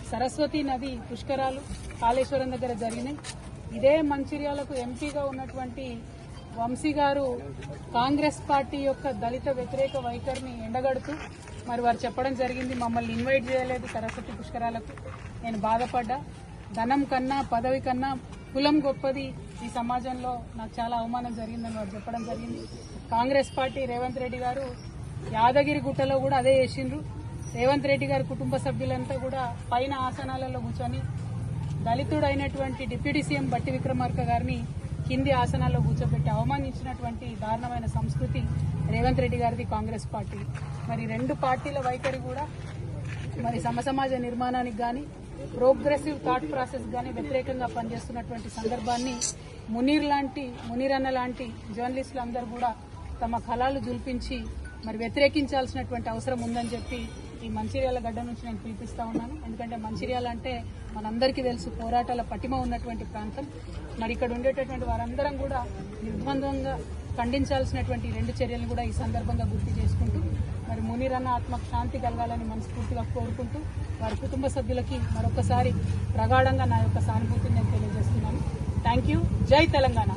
సరస్వతి నది పుష్కరాలు కాళేశ్వరం దగ్గర జరిగినాయి. ఇదే మంచిర్యాలకు ఎంపీగా ఉన్నటువంటి వంశీ గారు కాంగ్రెస్ పార్టీ యొక్క దళిత వ్యతిరేక వైఖరిని ఎండగడుతూ మరి వారు చెప్పడం జరిగింది, మమ్మల్ని ఇన్వైట్ చేయలేదు సరస్వతి పుష్కరాలకు. నేను బాధపడ్డా. ధనం కన్నా పదవి కన్నా కులం గొప్పది ఈ సమాజంలో, నాకు చాలా అవమానం జరిగిందని వారు చెప్పడం జరిగింది. కాంగ్రెస్ పార్టీ రేవంత్ రెడ్డి గారు యాదగిరి గుట్టలో కూడా అదే చేసిండ్రు. రేవంత్ రెడ్డి గారి కుటుంబ సభ్యులంతా కూడా పైన ఆసనాలలో కూర్చొని దళితుడైనటువంటి డిప్యూటీ సీఎం బట్టి విక్రమార్క గారిని కింది ఆసనాల్లో కూర్చోబెట్టి అవమానించినటువంటి దారుణమైన సంస్కృతి రేవంత్ రెడ్డి గారిది కాంగ్రెస్ పార్టీ. మరి రెండు పార్టీల వైఖరి కూడా మరి సమసమాజ నిర్మాణానికి కానీ ప్రోగ్రెసివ్ థాట్ ప్రాసెస్ కానీ వ్యతిరేకంగా పనిచేస్తున్నటువంటి సందర్భాన్ని మునీర్ అన్న లాంటి జర్నలిస్టులు అందరూ కూడా తమ కళాలు జుల్పించి మరి వ్యతిరేకించాల్సినటువంటి అవసరం ఉందని చెప్పి ఈ మంచిర్యాల గడ్డ నుంచి నేను పిలిపిస్తా ఉన్నాను. ఎందుకంటే మంచిర్యాల అంటే మనందరికీ తెలుసు పోరాటాల పటిమ ఉన్నటువంటి ప్రాంతం. మరి ఇక్కడ ఉండేటటువంటి వారందరం కూడా నిర్బంధంగా ఖండించాల్సినటువంటి రెండు చర్యలను కూడా ఈ సందర్భంగా గుర్తు చేసుకుంటూ మరి మునీర్ అన్న ఆత్మకు శాంతి కలగాలని మనస్ఫూర్తిగా కోరుకుంటూ వారి కుటుంబ సభ్యులకి మరొకసారి ప్రగాఢంగా నా యొక్క సానుభూతిని నేను తెలియజేస్తున్నాను. Thank you. జై తెలంగాణ.